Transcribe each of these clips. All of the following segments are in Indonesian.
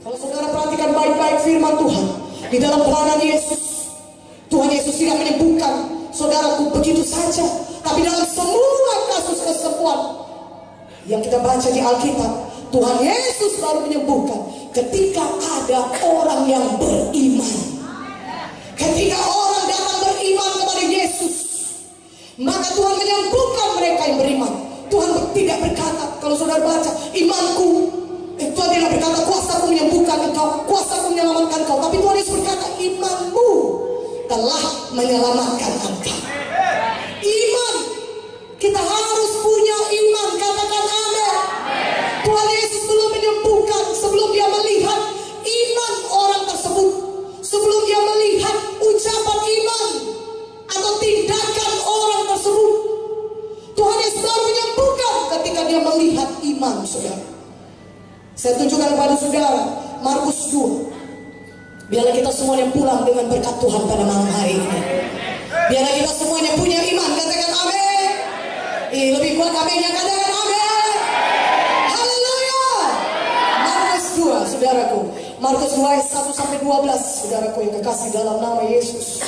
Kalau saudara perhatikan baik-baik firman Tuhan di dalam pelayanan Yesus, Tuhan Yesus tidak menyembuhkan saudaraku begitu saja, tapi dalam semua kasus kesembuhan yang kita baca di Alkitab, Tuhan Yesus baru menyembuhkan ketika ada orang yang beriman. Ketika orang datang beriman kepada Yesus, maka Tuhan menyembuhkan mereka yang beriman. Tuhan tidak berkata, kalau saudara baca, imanku, Tuhan tidak berkata kuasaku menyembuhkan engkau, kuasaku menyelamatkan engkau, tapi Tuhan Yesus berkata imanmu telah menyelamatkan engkau. Iman, kita harus punya iman, katakan amin. Tuhan Yesus belum menyembuhkan sebelum dia melihat iman orang tersebut, sebelum dia melihat ucapan iman atau tindakan orang tersebut. Tuhan Yesus baru menyembuhkan ketika dia melihat iman, saudara. Saya tunjukkan kepada saudara Markus 2. Biarlah kita semuanya pulang dengan berkat Tuhan pada malam hari ini. Biarlah kita semuanya punya iman, katakan amin. Lebih kuat aminnya, katakan amin. Haleluya. Markus 2, saudaraku. Markus 2 ayat 1 sampai 12, saudaraku yang kekasih dalam nama Yesus.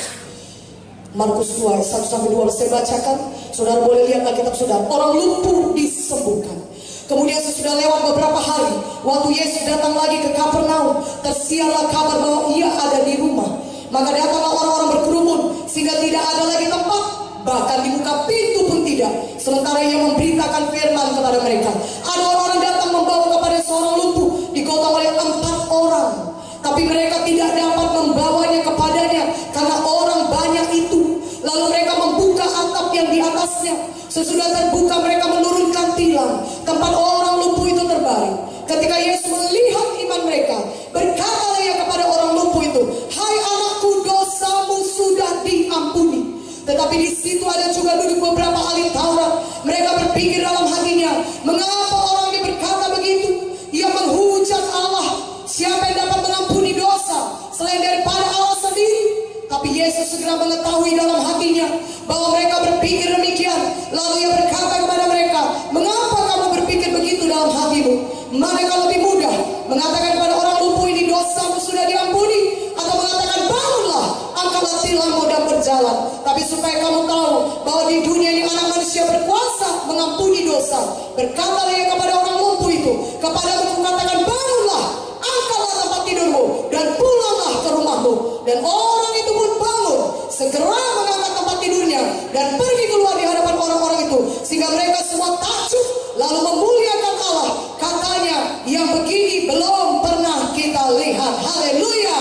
Markus 2 ayat 1 sampai 12 saya bacakan. Saudara boleh lihat Alkitab saudara. Orang lumpuh disembuhkan. Kemudian sesudah lewat beberapa hari, waktu Yesus datang lagi ke Kapernaum, tersiarlah kabar bahwa ia ada di rumah. Maka datanglah orang-orang berkerumun sehingga tidak ada lagi tempat, bahkan dibuka pintu pun tidak. Sementara ia memberitakan firman kepada mereka. Ada orang datang membawa kepada seorang lumpuh, digotong oleh 4 orang. Tapi mereka tidak dapat membawanya kepadanya karena orang banyak itu. Lalu mereka membuka atap yang di atasnya. Sesudah terbuka mereka menurunkan tilam, tempat orang lumpuh itu terbaring. Ketika Yesus melihat iman mereka, berkatalah ia kepada orang lumpuh itu, "Hai anakku, dosamu sudah diampuni." Tetapi di situ ada juga duduk beberapa ahli Taurat. Mereka berpikir dalam hatinya, mengapa orang ini berkata begitu? Ia menghujat Allah. Siapa yang dapat mengampuni dosa selain daripada Allah sendiri? Tapi Yesus segera mengetahui dalam hatinya bahwa mereka berpikir demikian. Lalu ia berkata kepada mereka, "Mengapa kamu berpikir begitu dalam hatimu? Manakah lebih mudah mengatakan kepada orang lumpuh ini, dosamu sudah diampuni, atau mengatakan, bangunlah, angkatlah tilammu dan berjalan? Tapi supaya kamu tahu bahwa di dunia ini anak manusia berkuasa mengampuni dosa." Berkatalah ia kepada orang lumpuh itu, "Kepadamu kukatakan, bangunlah, angkatlah tempat tidurmu dan pulanglah ke rumahmu." Dan orang itu pun bangun, segera mengangkat tempat tidurnya dan pergi keluar di hadapan orang-orang itu, sehingga mereka semua takjub lalu memuliakan Allah. Katanya, yang begini belum pernah kita lihat. Haleluya.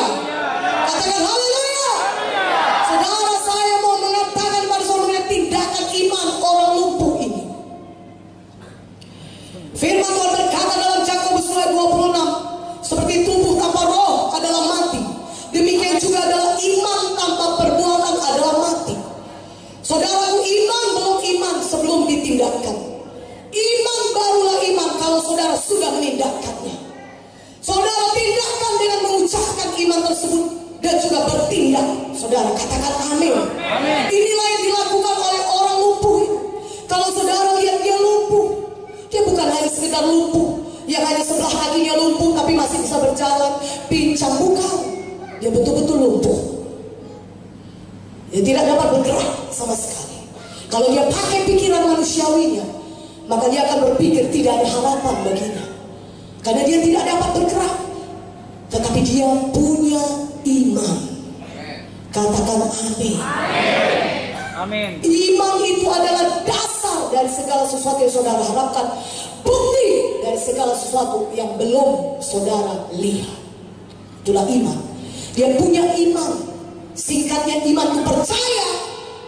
Katakan haleluya. Saudara, saya mau mengatakan pada saudara tindakan iman orang lumpuh ini. Firman Tuhan berkata dalam Yakobus 2:26, seperti tubuh tanpa roh adalah mati, demikian juga adalah iman tanpa perbuatan adalah mati. Saudaraku, iman belum iman sebelum ditindakkan. Iman barulah iman kalau saudara sudah menindakkannya. Saudara tindakan dengan mengucapkan iman tersebut dan juga bertindak. Saudara katakan amin. Inilah yang dilakukan oleh orang lumpuh. Kalau saudara lihat dia lumpuh, dia bukan hanya sekedar lumpuh yang hanya sebelah kakinya lumpuh tapi masih bisa berjalan, pincang, bukan. Dia betul-betul lumpuh. Dia tidak dapat bergerak sama sekali. Kalau dia pakai pikiran manusiawinya, maka dia akan berpikir tidak ada harapan baginya. Karena dia tidak dapat bergerak. Tetapi dia punya iman. Katakan amin. Amin. Iman itu adalah dasar dari segala sesuatu yang saudara harapkan. Bukti dari segala sesuatu yang belum saudara lihat. Itulah iman. Dia punya iman. Singkatnya, iman itu percaya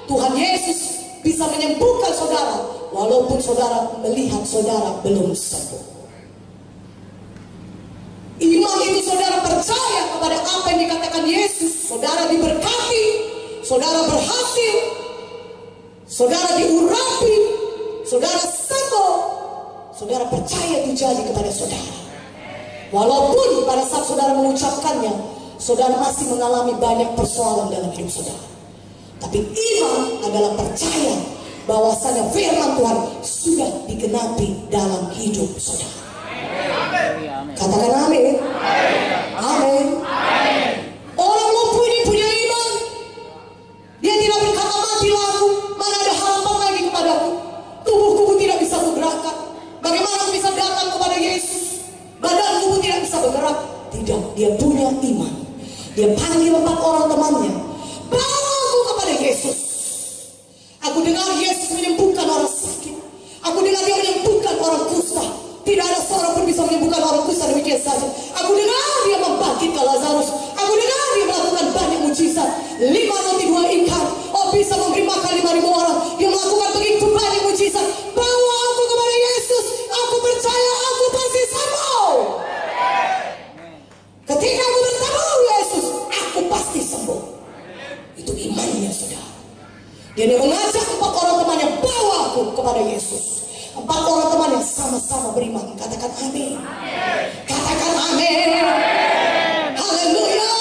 Tuhan Yesus bisa menyembuhkan saudara walaupun saudara melihat saudara belum sembuh. Iman itu saudara percaya kepada apa yang dikatakan Yesus. Saudara diberkati, saudara berhasil, saudara diurapi, saudara sembuh. Saudara percaya itu jadi kepada saudara. Walaupun pada saat saudara mengucapkannya, saudara masih mengalami banyak persoalan dalam hidup saudara. Tapi iman adalah percaya bahwasanya firman Tuhan sudah digenapi dalam hidup saudara. Katakan amin. Dia panggil 4 orang temannya, bawa aku kepada Yesus. Aku dengar Yesus menyembuhkan orang sakit. Aku dengar dia menyembuhkan orang kusta. Tidak ada seorang pun bisa menyembuhkan orang kusta demikian saja. Aku dengar dia membangkitkan Lazarus. Aku dengar dia melakukan banyak mujizat. 5 roti 2 ikan. Oh, bisa memberi makan 5.000 orang. Dia melakukan begitu banyak mujizat. Bawa aku kepada Yesus. Aku percaya aku pasti sembuh. Ketika aku bertemu Yesus, aku pasti sembuh. Itu imannya, saudara. Dia mengajak 4 orang temannya, bawa aku kepada Yesus. 4 orang teman yang sama-sama beriman. Katakan amin. Katakan amin. Haleluya.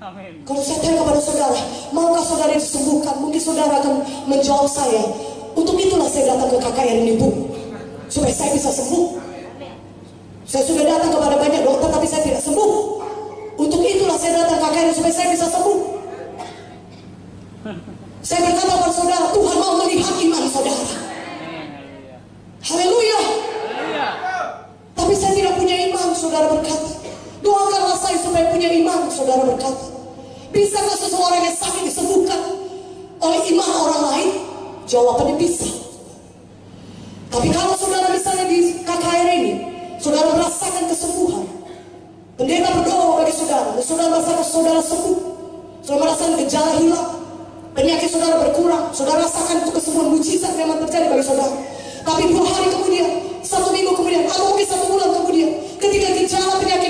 Amin. Kalau saya tanya kepada saudara, maukah saudara disembuhkan? Mungkin saudara akan menjawab saya, untuk itulah saya datang ke KKR ini, Bu, supaya saya bisa sembuh. Saya sudah datang kepada banyak dokter tapi saya tidak sembuh. Untuk itulah saya datang ke KKR supaya saya bisa sembuh. Saya berkata kepada saudara, Tuhan mau melihat iman saudara. Haleluya. Tapi saya tidak punya iman, saudara berkata. Doakanlah saya supaya punya iman, saudara berkata. Bisakah seseorang yang sakit disembuhkan oleh iman orang lain? Jawabannya bisa. Tapi kalau saudara misalnya di KKR ini, saudara merasakan kesembuhan, pendeta berdoa bagi saudara, dan saudara merasakan saudara sembuh, saudara merasakan gejala hilang, penyakit saudara berkurang, saudara rasakan itu kesembuhan mujizat memang terjadi bagi saudara. Tapi 2 hari kemudian, 1 minggu kemudian, atau mungkin 1 bulan kemudian, ketika gejala penyakit